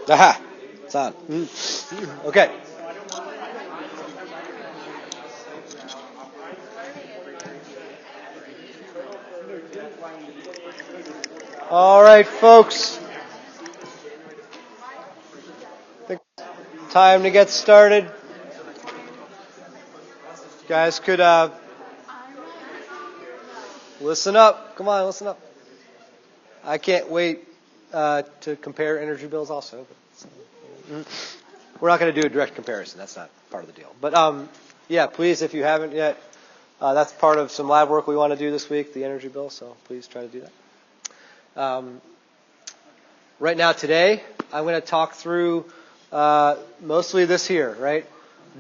Aha, it's on. Okay. All right, folks. Time to get started. You guys could listen up. Come on, listen up. I can't wait to compare energy bills also. We're not going to do a direct comparison. That's not part of the deal. But yeah, please, if you haven't yet, that's part of some lab work we want to do this week, the energy bill. So please try to do that. Right now, today, I'm going to talk through mostly this here, right?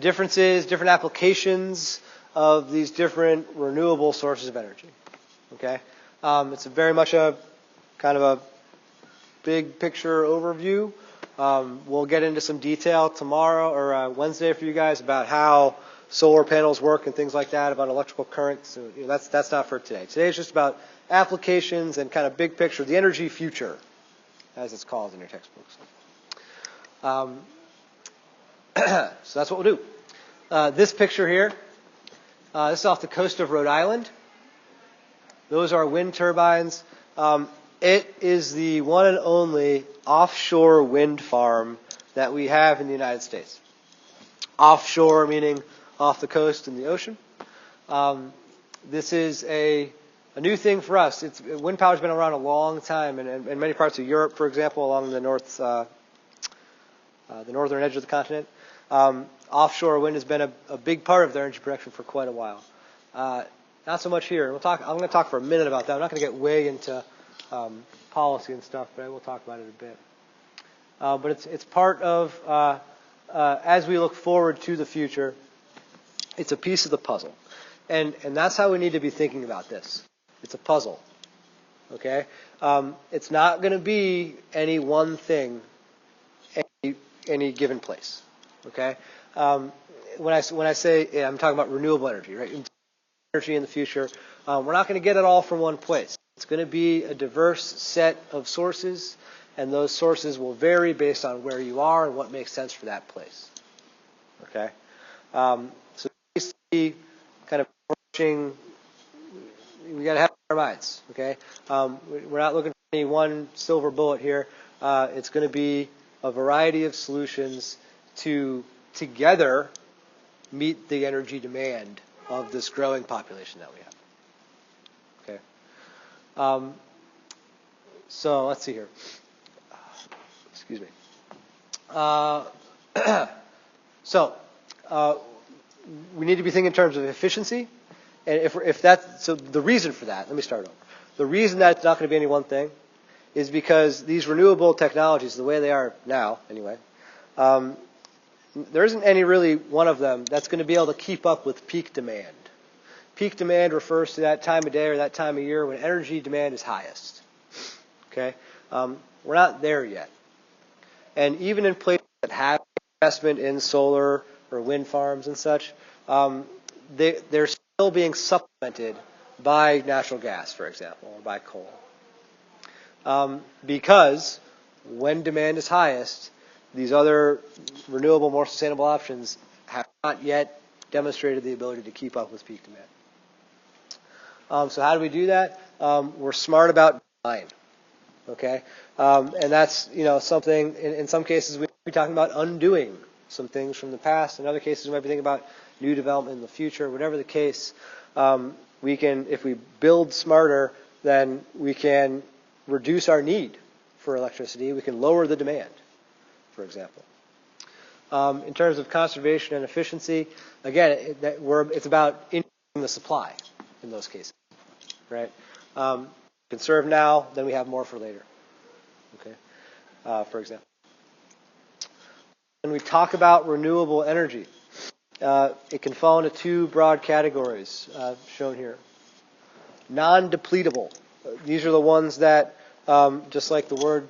Differences, different applications of these different renewable sources of energy. Okay? It's very much a kind of a big picture overview. We'll get into some detail tomorrow or Wednesday for you guys about how solar panels work and things like that, about electrical currents. So, that's not for today. Today is just about applications and kind of big picture, the energy future, as it's called in your textbooks. So that's what we'll do. This picture here, this is off the coast of Rhode Island. Those are wind turbines. It is the one and only offshore wind farm that we have in the United States. Offshore meaning off the coast in the ocean. This is a new thing for us. Wind power's been around a long time, and in many parts of Europe, for example, along the northern edge of the continent, offshore wind has been a big part of their energy production for quite a while. Not so much here. I'm going to talk for a minute about that. I'm not going to get way into policy and stuff, but I will talk about it a bit. But it's part of, as we look forward to the future, it's a piece of the puzzle. And that's how we need to be thinking about this. It's a puzzle. Okay? It's not going to be any one thing, any given place. Okay? When I say, I'm talking about renewable energy, right? Energy in the future, we're not going to get it all from one place. It's going to be a diverse set of sources, and those sources will vary based on where you are and what makes sense for that place. Okay? So basically, kind of approaching, we got to have our minds. Okay? We're not looking for any one silver bullet here. It's going to be a variety of solutions to together meet the energy demand of this growing population that we have. Okay. So let's see here. Excuse me. So we need to be thinking in terms of efficiency, and if that's so, the reason for that. Let me start over. The reason that it's not going to be any one thing is because these renewable technologies, the way they are now, anyway, there isn't any really one of them that's going to be able to keep up with peak demand. Peak demand refers to that time of day or that time of year when energy demand is highest. Okay? We're not there yet. And even in places that have investment in solar or wind farms and such, they're still being supplemented by natural gas, for example, or by coal. Because when demand is highest, these other renewable, more sustainable options have not yet demonstrated the ability to keep up with peak demand. So how do we do that? We're smart about design. Okay? And that's, something, in some cases, we might be talking about undoing some things from the past. In other cases, we might be thinking about new development in the future. Whatever the case, we can, if we build smarter, then we can reduce our need for electricity. We can lower the demand, for example. In terms of conservation and efficiency, again, it's about increasing the supply in those cases, right? Conserve now, then we have more for later, okay, for example. When we talk about renewable energy, it can fall into two broad categories shown here. Non-depletable. These are the ones that, just like the word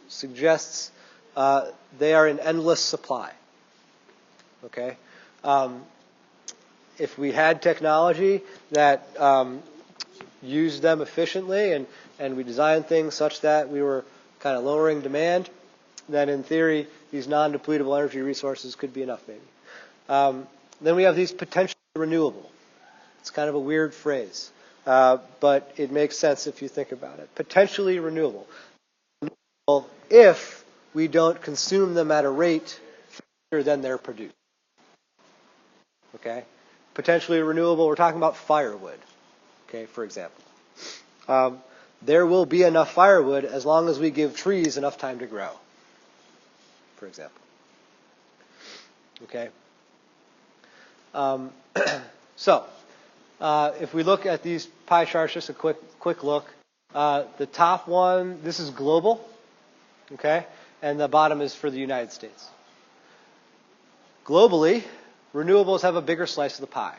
suggests, they are in endless supply. Okay? If we had technology that used them efficiently and we designed things such that we were kind of lowering demand, then in theory, these non-depletable energy resources could be enough, maybe. Then we have these potentially renewable. It's kind of a weird phrase, but it makes sense if you think about it. Potentially renewable. If we don't consume them at a rate faster than they're produced. Okay? Potentially renewable, we're talking about firewood, okay, for example. There will be enough firewood as long as we give trees enough time to grow, for example. Okay? So, if we look at these pie charts, just a quick look. The top one, this is global, okay? And the bottom is for the United States. Globally, renewables have a bigger slice of the pie.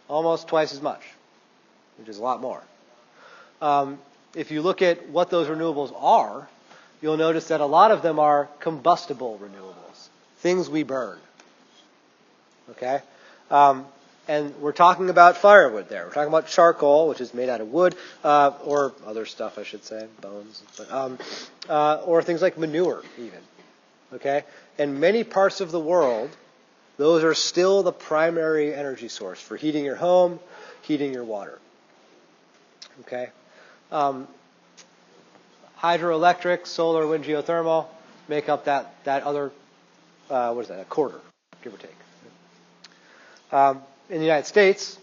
Almost twice as much, which is a lot more. If you look at what those renewables are, you'll notice that a lot of them are combustible renewables, things we burn. Okay? And we're talking about firewood there. We're talking about charcoal, which is made out of wood, or other stuff, I should say, bones, but, or things like manure, even. Okay? In many parts of the world, those are still the primary energy source for heating your home, heating your water. Okay? Hydroelectric, solar, wind, geothermal make up that other, what is that, a quarter, give or take. In the United States,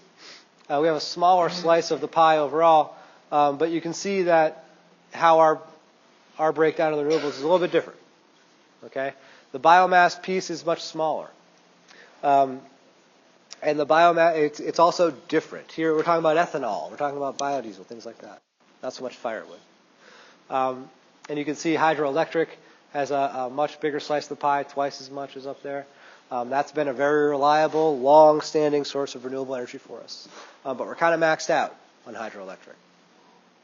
we have a smaller slice of the pie overall, but you can see that how our breakdown of the renewables is a little bit different. Okay? The biomass piece is much smaller. And the biomass, it's also different. Here we're talking about ethanol, we're talking about biodiesel, things like that. Not so much firewood. And you can see hydroelectric has a much bigger slice of the pie, twice as much as up there. That's been a very reliable, long-standing source of renewable energy for us. But we're kind of maxed out on hydroelectric.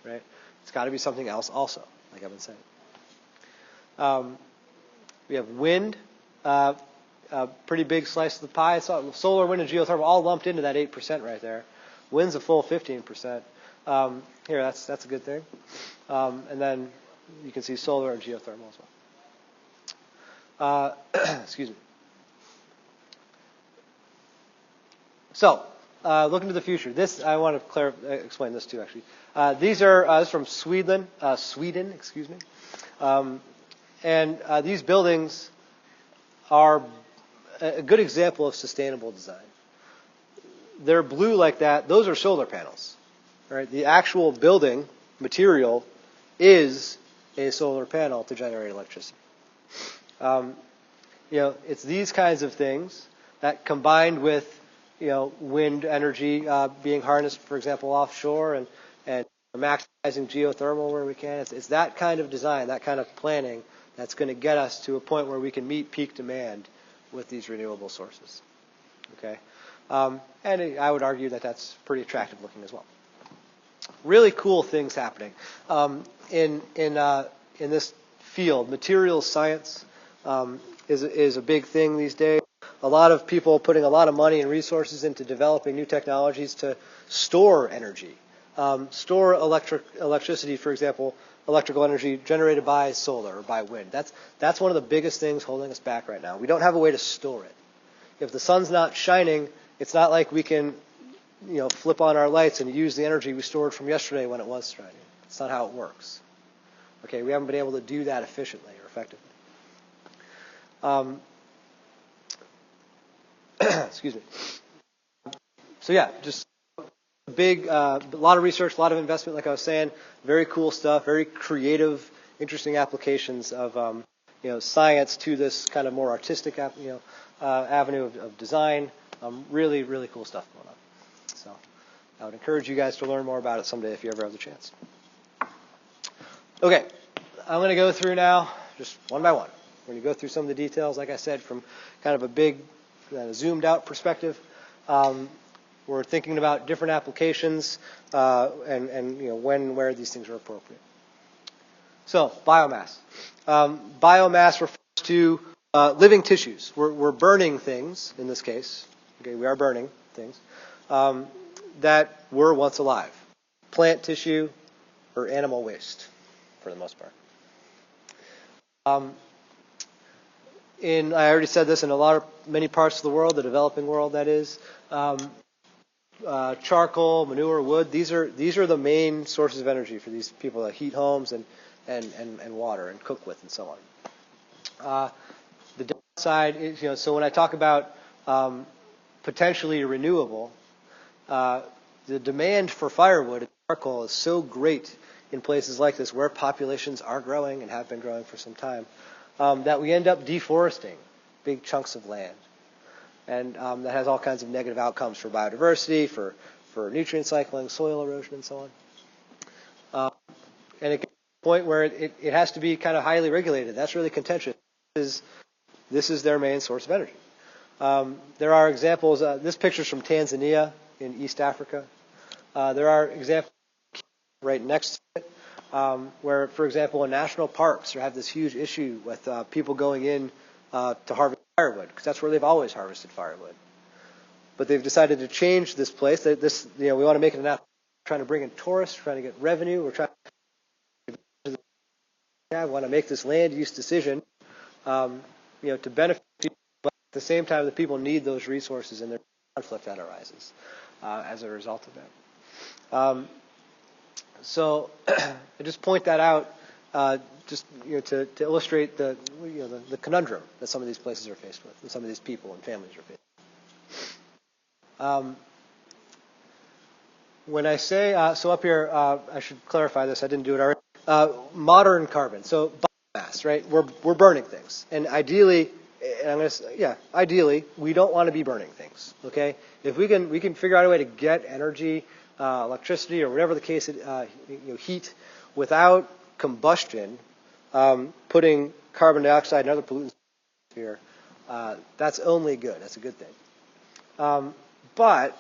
Right? It's got to be something else also, like I've been saying. We have wind. A pretty big slice of the pie. It's solar, wind, and geothermal all lumped into that 8% right there. Wind's a full 15%. Here, that's a good thing. And then you can see solar and geothermal as well. Excuse me. So, looking to the future. This, I want to explain this too, actually. These are this is from Sweden, excuse me. And these buildings are a good example of sustainable design. They're blue like that. Those are solar panels. Right? The actual building material is a solar panel to generate electricity. It's these kinds of things that, combined with wind energy being harnessed, for example, offshore, and maximizing geothermal where we can. It's that kind of design, that kind of planning that's going to get us to a point where we can meet peak demand with these renewable sources. Okay, and I would argue that that's pretty attractive looking as well. Really cool things happening in this field. Materials science is a big thing these days. A lot of people putting a lot of money and resources into developing new technologies to store energy, store electricity, for example, electrical energy generated by solar or by wind. That's one of the biggest things holding us back right now. We don't have a way to store it. If the sun's not shining, it's not like we can, flip on our lights and use the energy we stored from yesterday when it was shining. That's not how it works. Okay, we haven't been able to do that efficiently or effectively. Excuse me. So yeah, just a lot of research, a lot of investment, like I was saying. Very cool stuff, very creative, interesting applications of science to this kind of more artistic avenue of design. Really, really cool stuff going on. So I would encourage you guys to learn more about it someday if you ever have the chance. Okay, I'm going to go through now, just one by one. We're going to go through some of the details, like I said, from kind of a big, zoomed out perspective. We're thinking about different applications and when and where these things are appropriate. So, biomass. Biomass refers to living tissues. We're burning things, in this case. Okay, we are burning things that were once alive. Plant tissue or animal waste, for the most part. Um, I already said this, in many parts of the world, the developing world, that is, charcoal, manure, wood. These are the main sources of energy for these people that heat homes and water and cook with and so on. The downside is, so when I talk about potentially renewable, the demand for firewood and charcoal is so great in places like this where populations are growing and have been growing for some time, that we end up deforesting big chunks of land. And that has all kinds of negative outcomes for biodiversity, for nutrient cycling, soil erosion, and so on. And it gets to the point where it has to be kind of highly regulated. That's really contentious. This is their main source of energy. There are examples. This picture's from Tanzania in East Africa. There are examples right next to it where, for example, in national parks, you have this huge issue with people going in to harvest firewood, because that's where they've always harvested firewood. But they've decided to change this place. We want to make it an app. We're trying to bring in tourists, trying to get revenue. We're trying to want to make this land use decision, to benefit people, but at the same time, the people need those resources, and there's conflict that arises as a result of that. So I just point that out. To illustrate the conundrum that some of these places are faced with, and some of these people and families are faced with. When I say so up here, I should clarify this. I didn't do it already. Modern carbon, so biomass, right? We're burning things, and ideally, ideally, we don't want to be burning things. Okay, if we can figure out a way to get energy, electricity, or whatever the case, heat without combustion, putting carbon dioxide and other pollutants in the atmosphere, that's only good. That's a good thing. But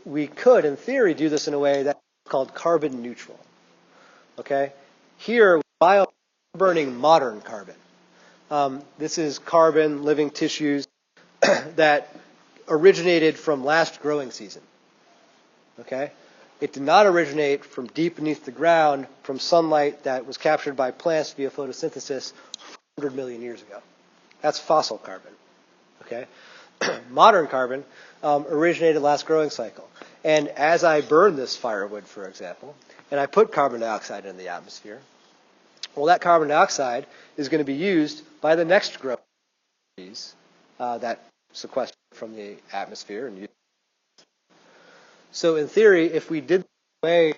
we could, in theory, do this in a way that's called carbon neutral. Okay? Here, we're burning modern carbon. This is carbon, living tissues that originated from last growing season. Okay? It did not originate from deep beneath the ground from sunlight that was captured by plants via photosynthesis 100 million years ago. That's fossil carbon. Okay? Modern carbon originated last growing cycle. And as I burn this firewood, for example, and I put carbon dioxide in the atmosphere, well, that carbon dioxide is going to be used by the next growing species that sequester from the atmosphere and use. So in theory, if we did the way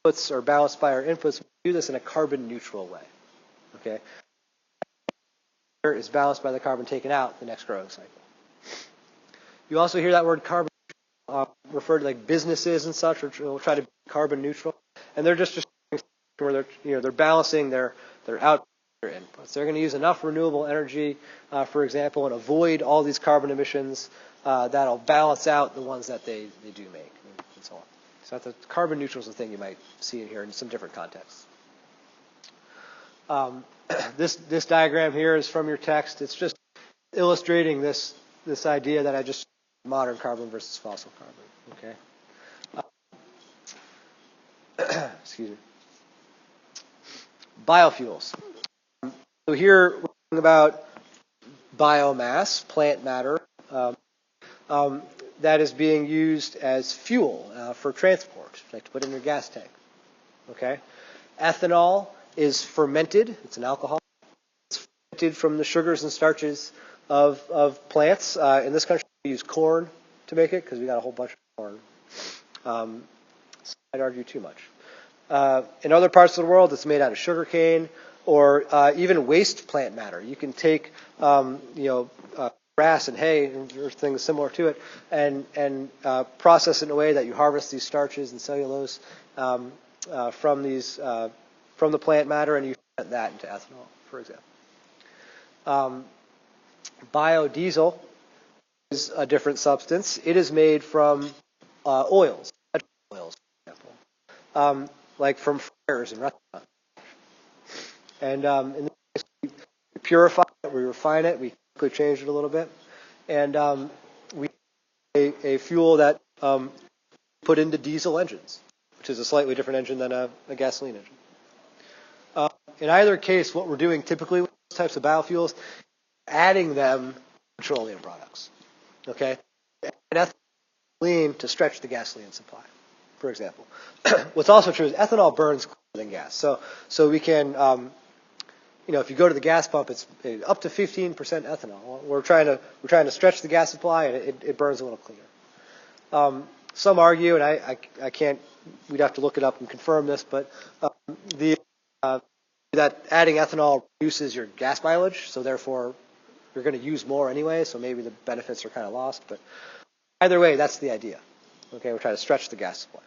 inputs are balanced by our inputs, we do this in a carbon neutral way. Okay? Is balanced by the carbon taken out the next growing cycle. You also hear that word carbon referred to, like businesses and such, which will try to be carbon neutral, and they're just where they're balancing their output, their inputs. They're going to use enough renewable energy, for example, and avoid all these carbon emissions that'll balance out the ones that they do make, and so on. So the carbon neutral is the thing you might see in here in some different contexts. This diagram here is from your text. It's just illustrating this idea that I just modern carbon versus fossil carbon. Okay. Excuse me. Biofuels. So here we're talking about biomass, plant matter, that is being used as fuel for transport, like to put in your gas tank. Okay. Ethanol is fermented. It's an alcohol. It's fermented from the sugars and starches of plants. In this country, we use corn to make it because we got a whole bunch of corn. So I'd argue too much. In other parts of the world, it's made out of sugar cane or even waste plant matter. You can take, grass and hay or things similar to it, and process it in a way that you harvest these starches and cellulose from the plant matter, and you ferment that into ethanol, for example. Biodiesel is a different substance. It is made from oils, vegetable oils, for example, like from fryers and restaurants. And in this case, we purify it, we refine it, we quickly change it a little bit, and we a fuel that put into diesel engines, which is a slightly different engine than a gasoline engine. In either case, what we're doing typically with those types of biofuels, adding them to petroleum products. Okay, and ethylene to stretch the gasoline supply, for example. What's also true is ethanol burns cooler than gas. So we can, if you go to the gas pump, it's up to 15% ethanol. We're trying to stretch the gas supply, and it burns a little cleaner. Some argue, and I can't. We'd have to look it up and confirm this, but that adding ethanol reduces your gas mileage, so therefore you're going to use more anyway. So maybe the benefits are kind of lost. But either way, that's the idea. Okay, we're trying to stretch the gas supply,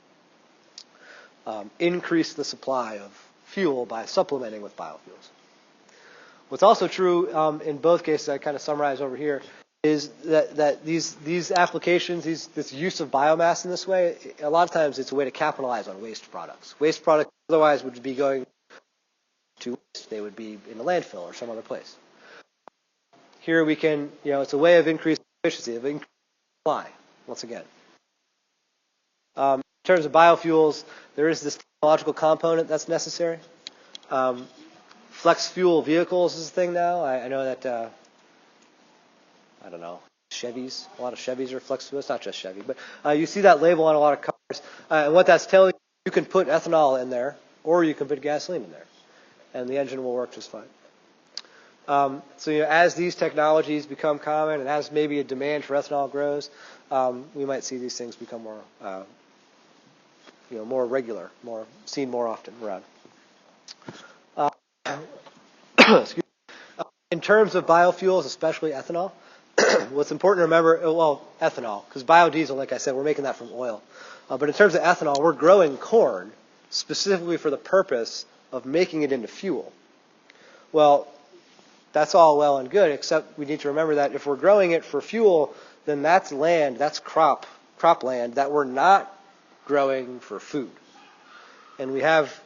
increase the supply of fuel by supplementing with biofuels. What's also true in both cases, I kind of summarize over here, is that these applications, this use of biomass in this way, a lot of times it's a way to capitalize on waste products. Waste products otherwise would be going to waste. They would be in a landfill or some other place. Here we can, it's a way of increasing efficiency, of increasing supply, once again. In terms of biofuels, there is this technological component that's necessary. Flex fuel vehicles is a thing now. I know that, I don't know, Chevys, a lot of Chevys are flex fuel. It's not just Chevy, but you see that label on a lot of cars. And what that's telling you can put ethanol in there, or you can put gasoline in there, and the engine will work just fine. So as these technologies become common, and as maybe a demand for ethanol grows, we might see these things become more, more regular, seen more often around. Excuse me. In terms of biofuels, especially ethanol, what's important to remember, ethanol, because biodiesel, like I said, we're making that from oil. But in terms of ethanol, we're growing corn specifically for the purpose of making it into fuel. Well, that's all well and good, except we need to remember that if we're growing it for fuel, then that's land, that's cropland that we're not growing for food. And we have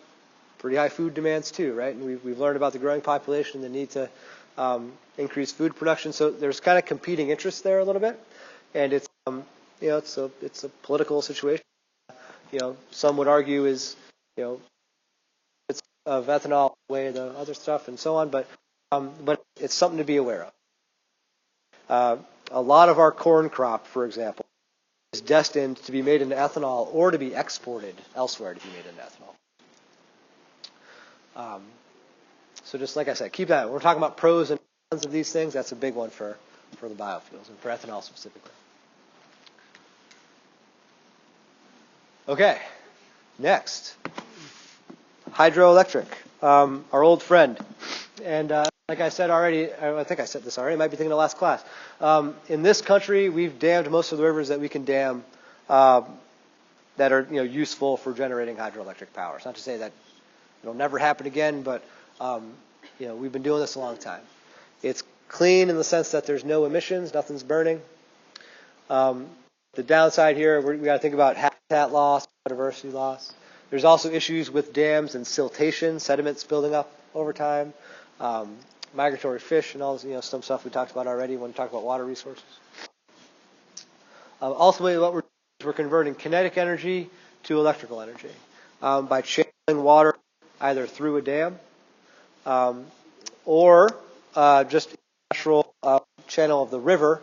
pretty high food demands too, right? And we've learned about the growing population, the need to increase food production. So there's kind of competing interests there a little bit, and it's it's a political situation. Some would argue is it's of ethanol way the other stuff and so on, but it's something to be aware of. A lot of our corn crop, for example, is destined to be made into ethanol or to be exported elsewhere to be made into ethanol. So just like I said, keep that. We're talking about pros and cons of these things. That's a big one for the biofuels and for ethanol specifically. Okay, next, hydroelectric, our old friend. And like I said already, I think I said this already, I might be thinking of the last class. In this country, we've dammed most of the rivers that we can dam that are useful for generating hydroelectric power. It's not to say that it'll never happen again, but we've been doing this a long time. It's clean in the sense that there's no emissions, nothing's burning. The downside here, we got to think about habitat loss, biodiversity loss. There's also issues with dams and siltation, sediments building up over time, migratory fish, and all this, some stuff we talked about already when we talked about water resources. Ultimately, what we're converting kinetic energy to electrical energy by channeling water either through a dam or just a natural channel of the river,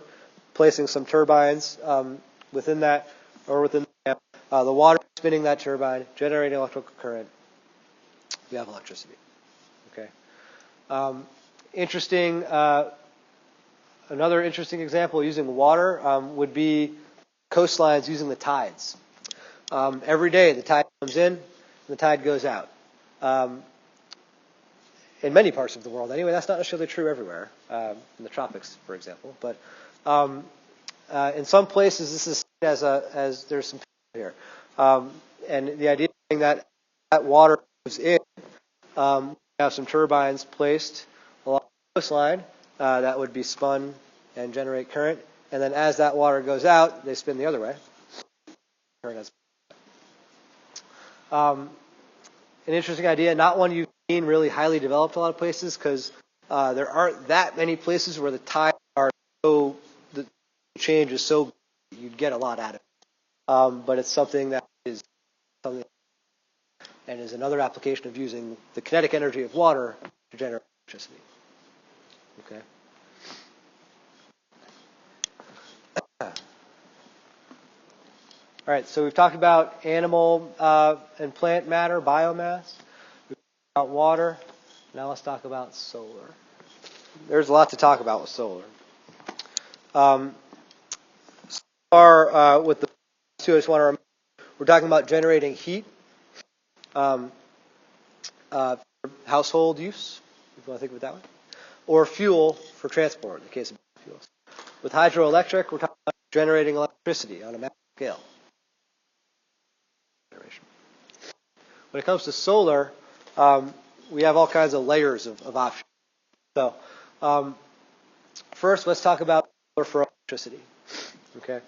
placing some turbines within that or within the dam. The water spinning that turbine, generating electrical current. We have electricity. Okay. Another interesting example using water would be coastlines using the tides. Every day the tide comes in and the tide goes out. In many parts of the world anyway, that's not necessarily true everywhere, in the tropics, for example. But in some places this is seen as there's some here. And the idea being that water moves in, we have some turbines placed along the coastline that would be spun and generate current. And then as that water goes out, they spin the other way. An interesting idea, not one you've seen really highly developed a lot of places because there aren't that many places where the tides are so, the change is so big, you'd get a lot out of it. But it's something that is something. and is another application of using the kinetic energy of water to generate electricity. Okay. All right, so we've talked about animal and plant matter, biomass. We've talked about water. Now let's talk about solar. There's a lot to talk about with solar. So far, with the two, I just want to remember, we're talking about generating heat for household use, if you want to think of it that way, or fuel for transport in the case of fuels. With hydroelectric, we're talking about generating electricity on a massive scale. When it comes to solar, we have all kinds of layers of options. So, first, let's talk about solar for electricity. Okay.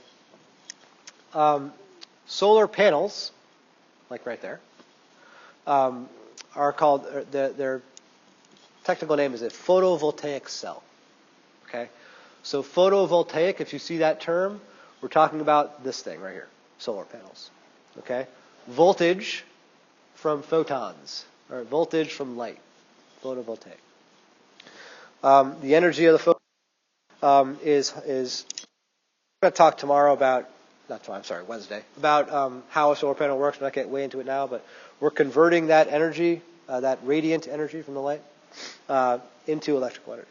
Solar panels, like right there, are called, their technical name is a photovoltaic cell. Okay. So photovoltaic, if you see that term, we're talking about this thing right here, solar panels. Okay. Voltage from photons, or voltage from light, photovoltaic. The energy of the photon is I'm going to talk tomorrow about, not tomorrow, I'm sorry, Wednesday, about how a solar panel works. I'm not getting way into it now, but we're converting that energy, that radiant energy from the light, into electrical energy.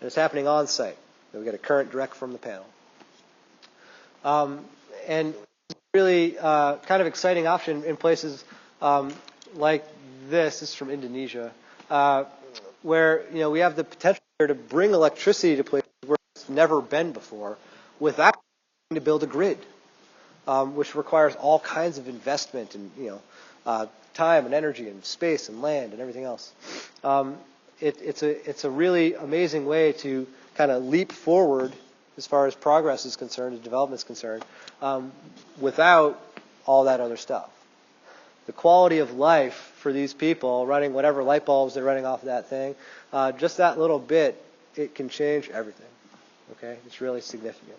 And it's happening on site. We get a current direct from the panel. And really kind of exciting option in places like this. This is from Indonesia, where we have the potential here to bring electricity to places where it's never been before, without having to build a grid, which requires all kinds of investment and time and energy and space and land and everything else. It's a really amazing way to kind of leap forward as far as progress is concerned, as development is concerned, without all that other stuff. The quality of life for these people running whatever light bulbs they're running off of that thing, just that little bit, it can change everything. Okay, it's really significant.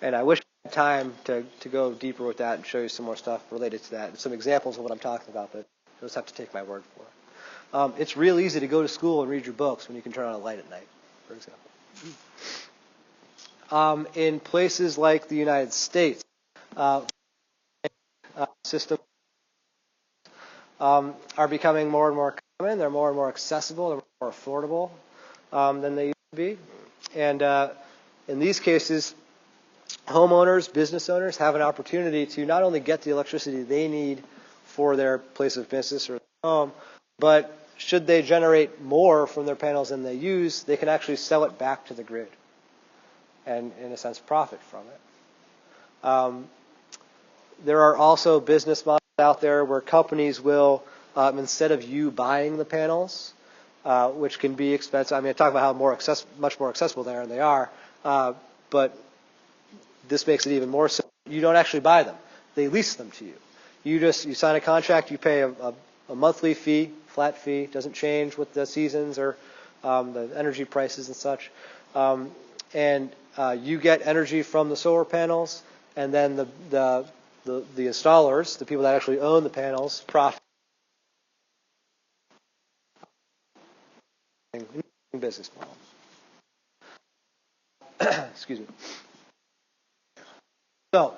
And I wish I had time to go deeper with that and show you some more stuff related to that and some examples of what I'm talking about, but you'll just have to take my word for it. It's real easy to go to school and read your books when you can turn on a light at night, for example. In places like the United States, systems are becoming more and more common. They're more and more accessible. They're more affordable than they used to be. And in these cases, homeowners, business owners have an opportunity to not only get the electricity they need for their place of business or their home, but should they generate more from their panels than they use, they can actually sell it back to the grid and, in a sense, profit from it. There are also business models out there where companies will, instead of you buying the panels, which can be expensive. I mean, I talk about how much more accessible they are, and they are. But this makes it even more so. You don't actually buy them; they lease them to you. You sign a contract. You pay a monthly fee, flat fee. Doesn't change with the seasons or the energy prices and such. And you get energy from the solar panels, and then the installers, the people that actually own the panels, profit. Business model. Excuse me. So,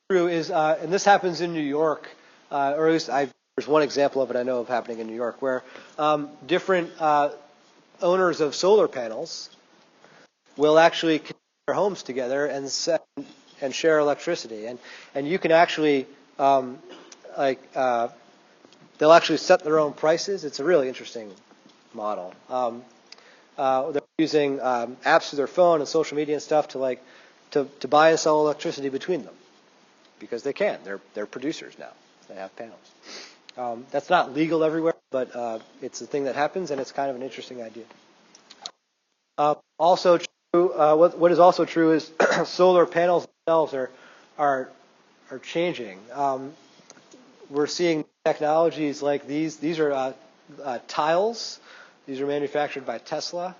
true is, and this happens in New York, or at least there's one example of it I know of happening in New York, where different owners of solar panels will actually connect their homes together and share electricity, and you can actually they'll actually set their own prices. It's a really interesting model. They're using apps through their phone and social media and stuff to buy and sell electricity between them, because they can. They're producers now. They have panels. That's not legal everywhere, but it's a thing that happens, and it's kind of an interesting idea. Also true. What is also true is solar panels themselves are changing. We're seeing technologies like these. These are tiles. These are manufactured by Tesla,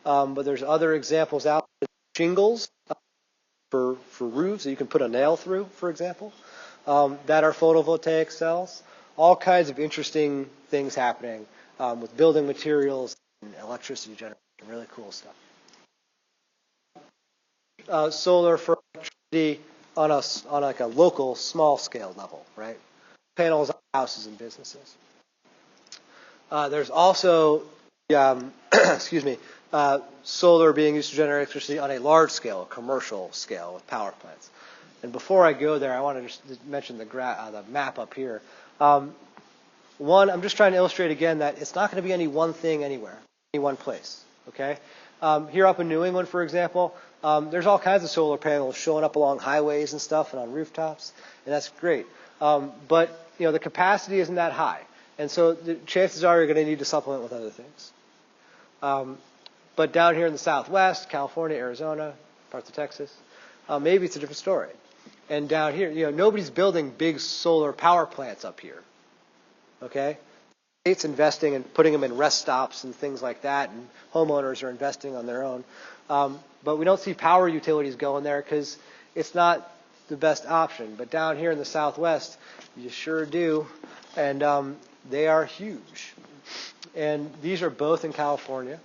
but there's other examples out there. Shingles for roofs that you can put a nail through, for example. that are photovoltaic cells. All kinds of interesting things happening with building materials and electricity generation. Really cool stuff. Solar for electricity on like a local small scale level, right? Panels on houses and businesses. There's also excuse me, solar being used to generate electricity on a large scale, a commercial scale with power plants. And before I go there, I want to just mention the map up here. One, I'm just trying to illustrate again that it's not going to be any one thing anywhere, any one place. Okay. Here up in New England, for example, there's all kinds of solar panels showing up along highways and stuff and on rooftops, and that's great. But the capacity isn't that high, and so the chances are you're going to need to supplement with other things. But down here in the Southwest, California, Arizona, parts of Texas, maybe it's a different story. And down here, nobody's building big solar power plants up here. Okay? The state's investing and putting them in rest stops and things like that, and homeowners are investing on their own. But we don't see power utilities going there because it's not the best option. But down here in the Southwest, you sure do, and they are huge. And these are both in California.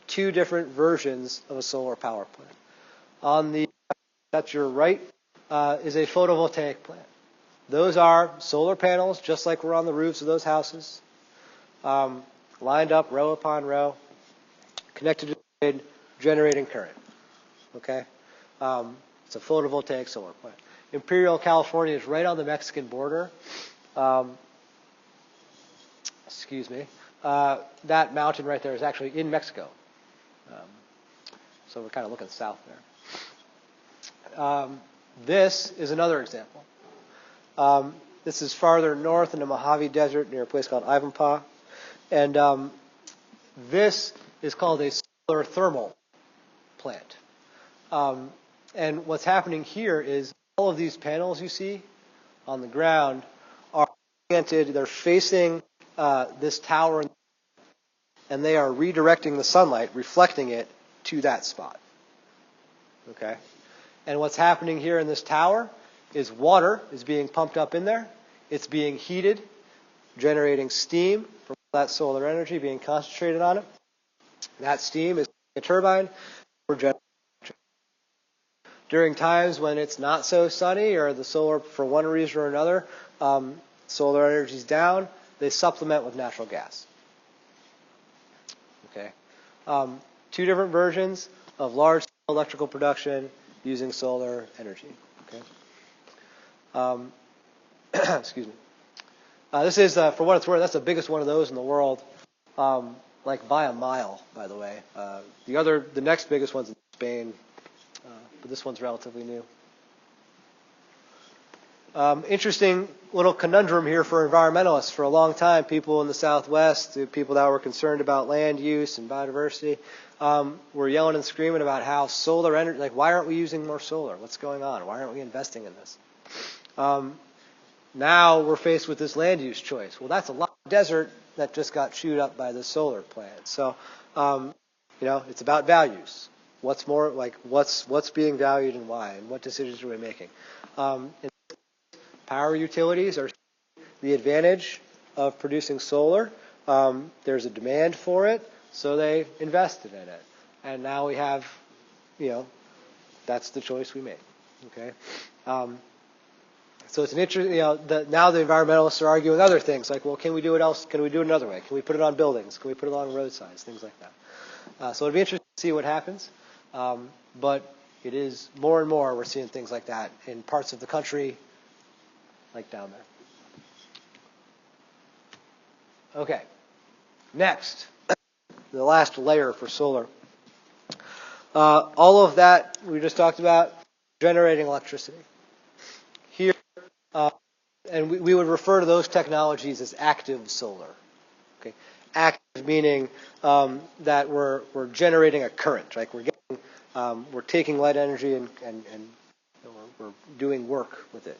Two different versions of a solar power plant. On the that's your right is a photovoltaic plant. Those are solar panels, just like we're on the roofs of those houses, lined up row upon row, connected to the grid, generating current. Okay, it's a photovoltaic solar plant. Imperial, California is right on the Mexican border. Excuse me. That mountain right there is actually in Mexico. So we're kind of looking south there. This is another example. This is farther north in the Mojave Desert near a place called Ivanpah. And this is called a solar thermal plant. And what's happening here is all of these panels you see on the ground are oriented, they're facing this tower, and they are redirecting the sunlight, reflecting it to that spot. Okay? And what's happening here in this tower is water is being pumped up in there. It's being heated, generating steam from that solar energy being concentrated on it. That steam is a turbine for generating. During times when it's not so sunny or the solar, for one reason or another, solar energy is down, they supplement with natural gas. Okay. Two different versions of large electrical production using solar energy. Okay. Excuse me. This is, for what it's worth, that's the biggest one of those in the world, like by a mile, by the way. The next biggest one's in Spain, but this one's relatively new. Interesting little conundrum here for environmentalists. For a long time, people in the Southwest, the people that were concerned about land use and biodiversity, were yelling and screaming about how solar energy, like, why aren't we using more solar? What's going on? Why aren't we investing in this? Now we're faced with this land use choice. Well, that's a lot of desert that just got chewed up by the solar plant. So, it's about values. What's more, like, what's being valued and why, and what decisions are we making? Power utilities are the advantage of producing solar. There's a demand for it, so they invested in it. And now we have, that's the choice we made. Okay. So it's an interesting, now the environmentalists are arguing with other things, like, well, can we do it else? Can we do it another way? Can we put it on buildings? Can we put it on roadsides? Things like that. So it'd be interesting to see what happens. But it is more and more we're seeing things like that in parts of the country, like down there. Okay. Next, the last layer for solar. All of that we just talked about, generating electricity. Here, and we would refer to those technologies as active solar. Okay, active meaning that we're generating a current, right? We're taking light energy and we're doing work with it.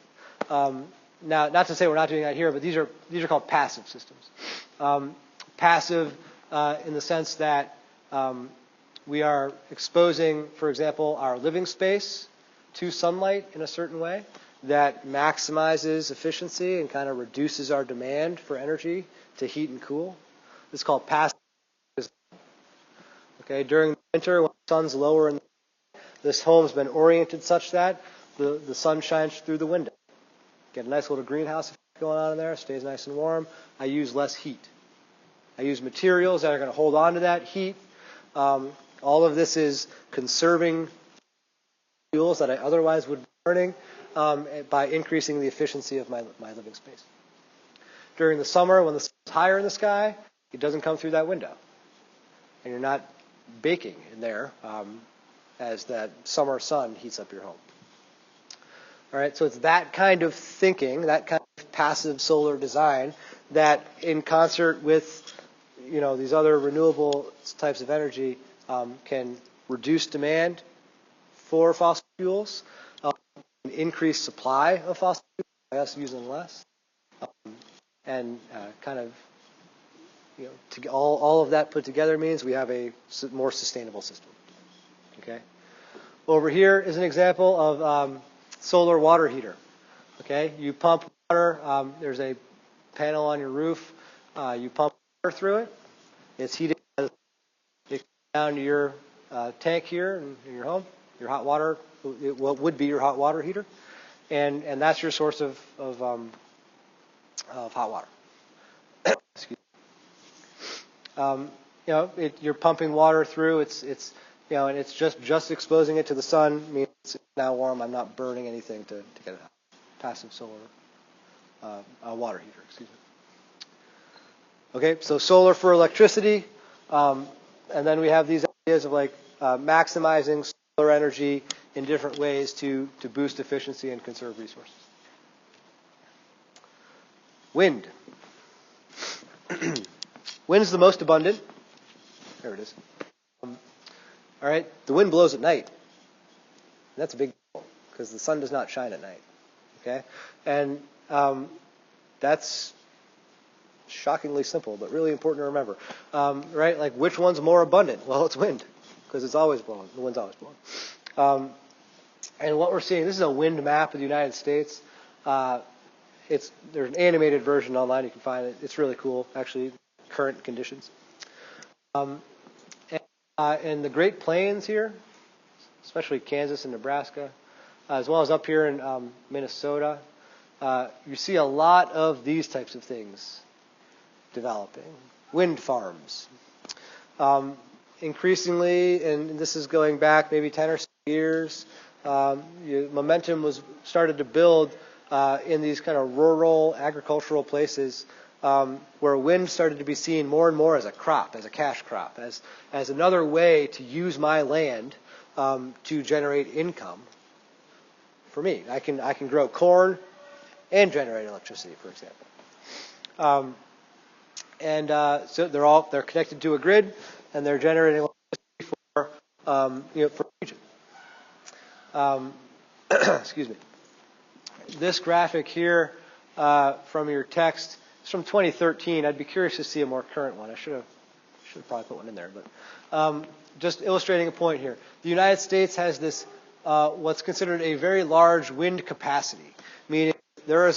Now, not to say we're not doing that here, but these are called passive systems. Passive in the sense that we are exposing, for example, our living space to sunlight in a certain way. that maximizes efficiency and kind of reduces our demand for energy to heat and cool. It's called passive design. Okay, during the winter when the sun's lower in the this home's been oriented such that the sun shines through the window. Get a nice little greenhouse effect going on in there. Stays nice and warm. I use less heat. I use materials that are going to hold on to that heat. All of this is conserving fuels that I otherwise would be burning by increasing the efficiency of my living space. During the summer, when the sun's higher in the sky, it doesn't come through that window. And you're not baking in there as that summer sun heats up your home. All right, so it's that kind of thinking, that kind of passive solar design that in concert with these other renewable types of energy can reduce demand for fossil fuels, increase supply of fossil fuels by us using less, and kind of all of that put together means we have a more sustainable system. Okay. Over here is an example of solar water heater. Okay, you pump water. There's a panel on your roof. You pump water through it. It's heated down to your tank here in your home. Your hot water, what would be your hot water heater, and that's your source of hot water. Excuse me. You're pumping water through. It's and it's just exposing it to the sun means it's now warm. I'm not burning anything to get it out. Passive solar water heater. Excuse me. Okay, so solar for electricity, and then we have these ideas of maximizing solar energy in different ways to boost efficiency and conserve resources. Wind. Wind's the most abundant. There it is. All right, the wind blows at night. That's a big deal because the sun does not shine at night. Okay, and that's shockingly simple, but really important to remember. Right, like which one's more abundant? Well, it's wind because it's always blowing. The wind's always blowing. And what we're seeing, this is a wind map of the United States. There's an animated version online. You can find it. It's really cool, actually. Current conditions. In the Great Plains here, especially Kansas and Nebraska, as well as up here in Minnesota, you see a lot of these types of things developing. Wind farms. Increasingly, and this is going back maybe 10 or so years, momentum was started to build in these kind of rural agricultural places where wind started to be seen more and more as a crop, as a cash crop, as another way to use my land to generate income for me. I can grow corn and generate electricity, for example. So they're connected to a grid, and they're generating electricity for for the region. Excuse me. This graphic here from your text is from 2013. I'd be curious to see a more current one. I should have probably put one in there, but just illustrating a point here. The United States has this what's considered a very large wind capacity, meaning there are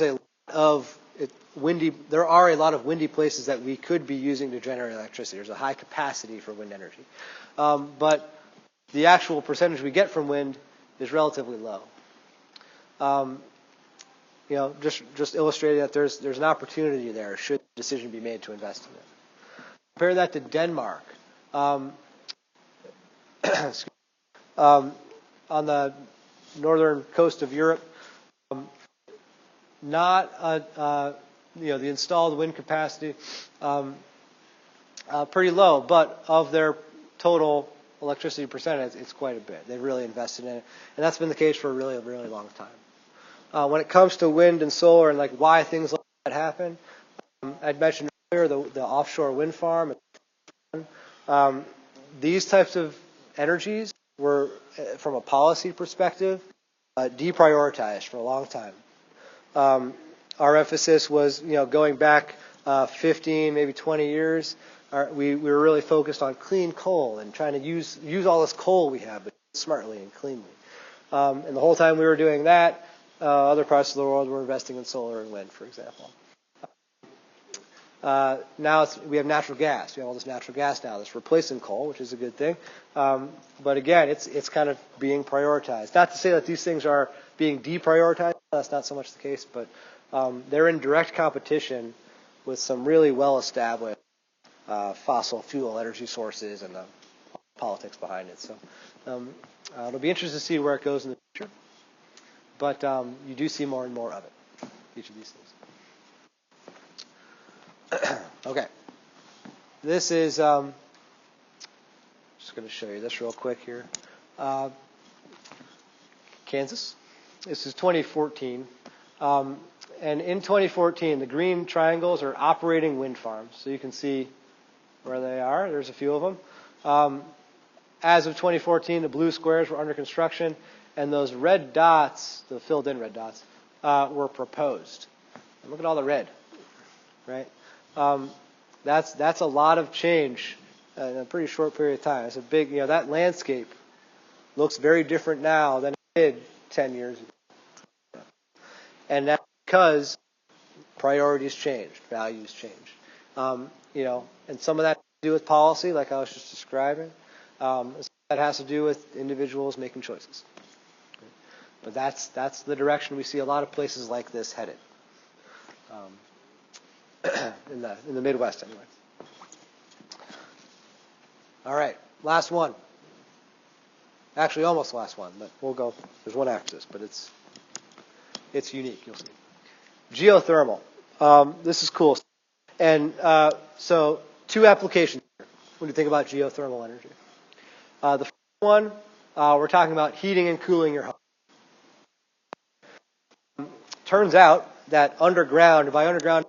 a lot of windy places that we could be using to generate electricity. There's a high capacity for wind energy, but the actual percentage we get from wind is relatively low. Just illustrating that there's an opportunity there should the decision be made to invest in it. Compare that to Denmark. On the northern coast of Europe, the installed wind capacity pretty low, but of their total electricity percentage, it's quite a bit. They've really invested in it, and that's been the case for a really, really long time. When it comes to wind and solar and why things like that happen, I'd mentioned earlier the offshore wind farm. These types of energies were, from a policy perspective, deprioritized for a long time. Our emphasis was, going back 15, maybe 20 years. We were really focused on clean coal and trying to use all this coal we have, but smartly and cleanly. And the whole time we were doing that, Other parts of the world, we're investing in solar and wind, for example. Now we have natural gas. We have all this natural gas now that's replacing coal, which is a good thing. But again, it's kind of being prioritized. Not to say that these things are being deprioritized. That's not so much the case, but they're in direct competition with some really well-established fossil fuel energy sources and the politics behind it. So it'll be interesting to see where it goes in the future. But you do see more and more of it, each of these things. Okay. This is, just going to show you this real quick here. Kansas. This is 2014. And in 2014, the green triangles are operating wind farms. So you can see where they are. There's a few of them. As of 2014, the blue squares were under construction, and those red dots, the filled-in red dots, were proposed. And look at all the red, right? That's a lot of change in a pretty short period of time. It's a big, that landscape looks very different now than it did 10 years ago. And that's because priorities changed, values changed. And some of that has to do with policy, like I was just describing. That has to do with individuals making choices. But that's the direction we see a lot of places like this headed. In the Midwest, anyway. All right, last one. Actually, almost last one, but we'll go. There's one after this, but it's unique. You'll see. Geothermal. This is cool. And so, two applications here when you think about geothermal energy. The first one, we're talking about heating and cooling your home. Turns out that underground, by underground,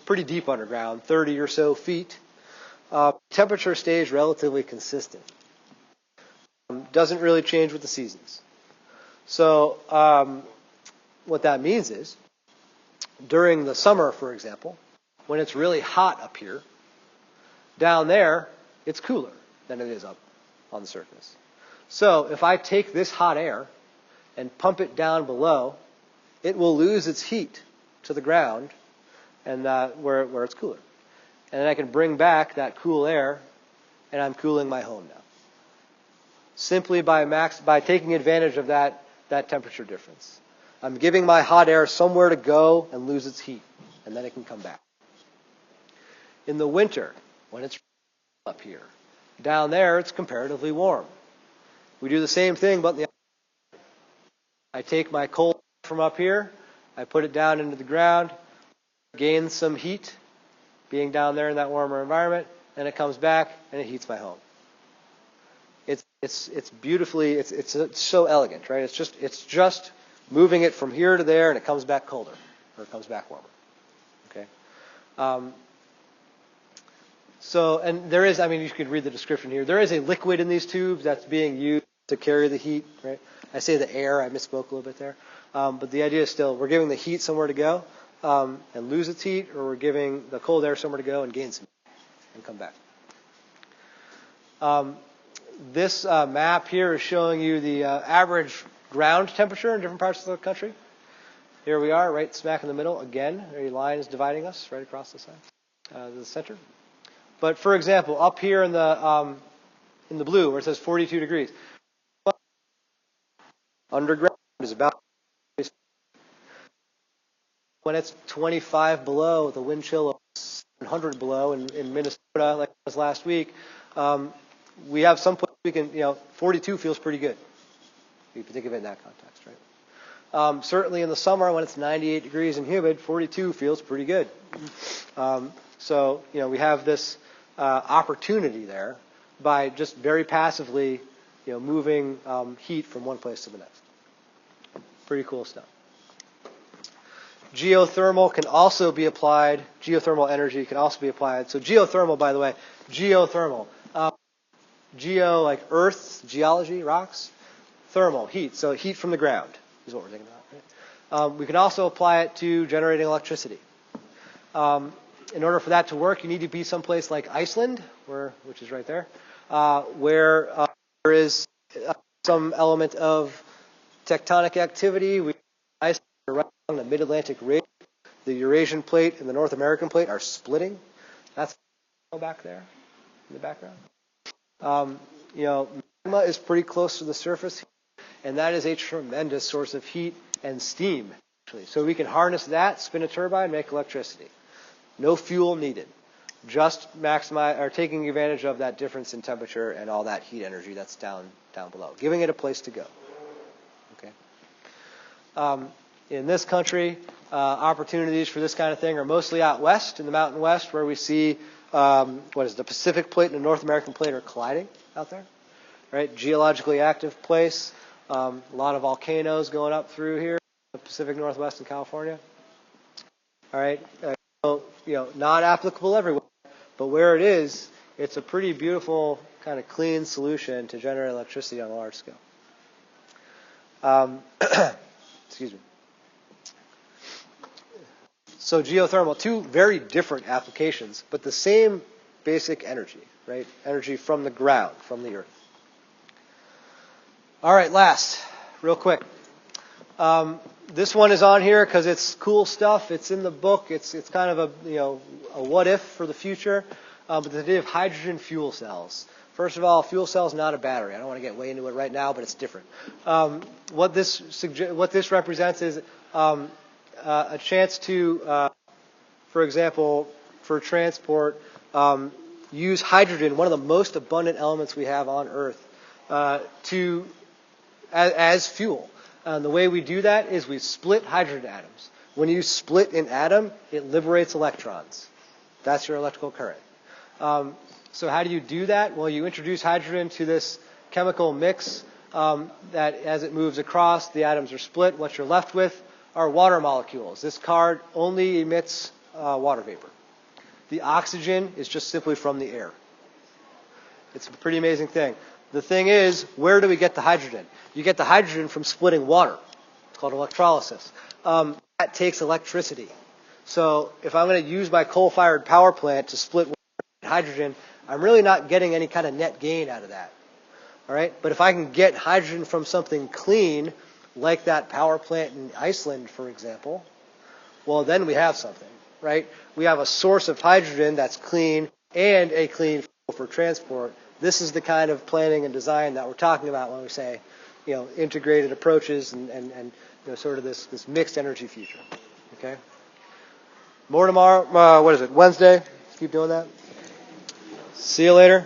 pretty deep underground, 30 or so feet, temperature stays relatively consistent. Doesn't really change with the seasons. So what that means is, during the summer, for example, when it's really hot up here, down there, it's cooler than it is up on the surface. So if I take this hot air and pump it down below, it will lose its heat to the ground and where it's cooler. And then I can bring back that cool air, and I'm cooling my home now. Simply by taking advantage of that temperature difference. I'm giving my hot air somewhere to go and lose its heat, and then it can come back. In the winter, when it's up here, down there it's comparatively warm. We do the same thing, but I take my cold from up here, I put it down into the ground, gain some heat, being down there in that warmer environment, and it comes back and it heats my home. It's beautifully, it's so elegant, right? It's just moving it from here to there, and it comes back colder, or it comes back warmer. Okay. So, and there is, you could read the description here. There is a liquid in these tubes that's being used to carry the heat, right? I say the air, I misspoke a little bit there. But the idea is still, we're giving the heat somewhere to go and lose its heat, or we're giving the cold air somewhere to go and gain some heat and come back. This map here is showing you the average ground temperature in different parts of the country. Here we are, right smack in the middle. Again, a line is dividing us right across the side, the center. But for example, up here in the blue, where it says 42 degrees, underground is about. When it's 25 below, the wind chill is 100 below in Minnesota, like it was last week. We have some place we can, 42 feels pretty good. If you think of it in that context, right? Certainly in the summer when it's 98 degrees and humid, 42 feels pretty good. So, we have this opportunity there by just very passively, moving heat from one place to the next. Pretty cool stuff. Geothermal can also be applied. Geothermal energy can also be applied. So geothermal, by the way, geothermal. Geo, like earth, geology, rocks. Thermal, heat. So heat from the ground is what we're thinking about. Right? We can also apply it to generating electricity. In order for that to work, you need to be someplace like Iceland, which is right there, where there is some element of tectonic activity. Iceland right along the Mid-Atlantic Ridge. The Eurasian plate and the North American plate are splitting. That's back there in the background. Magma is pretty close to the surface, and that is a tremendous source of heat and steam, actually. So we can harness that, spin a turbine, make electricity. No fuel needed. Just taking advantage of that difference in temperature and all that heat energy that's down below, giving it a place to go. Okay. In this country, opportunities for this kind of thing are mostly out west, in the Mountain West, where we see the Pacific plate and the North American plate are colliding out there. Right, geologically active place. A lot of volcanoes going up through here, the Pacific Northwest and California. All right, not applicable everywhere, but where it is, it's a pretty beautiful kind of clean solution to generate electricity on a large scale. Excuse me. So geothermal, two very different applications, but the same basic energy, right? Energy from the ground, from the earth. All right, last, real quick. This one is on here because it's cool stuff. It's in the book. It's kind of a what if for the future. But the idea of hydrogen fuel cells. First of all, fuel cell is not a battery. I don't want to get way into it right now, but it's different. What this represents is a chance to, for example, for transport, use hydrogen, one of the most abundant elements we have on Earth, as fuel. And the way we do that is we split hydrogen atoms. When you split an atom, it liberates electrons. That's your electrical current. So how do you do that? Well, you introduce hydrogen to this chemical mix that as it moves across, the atoms are split. What you're left with are water molecules. This card only emits water vapor. The oxygen is just simply from the air. It's a pretty amazing thing. The thing is, where do we get the hydrogen? You get the hydrogen from splitting water. It's called electrolysis. That takes electricity. So if I'm going to use my coal-fired power plant to split hydrogen, I'm really not getting any kind of net gain out of that. All right? But if I can get hydrogen from something clean, like that power plant in Iceland, for example, well, then we have something, right? We have a source of hydrogen that's clean and a clean fuel for transport. This is the kind of planning and design that we're talking about when we say, integrated approaches and sort of this mixed energy future. Okay. More tomorrow. What is it? Wednesday. Keep doing that. See you later.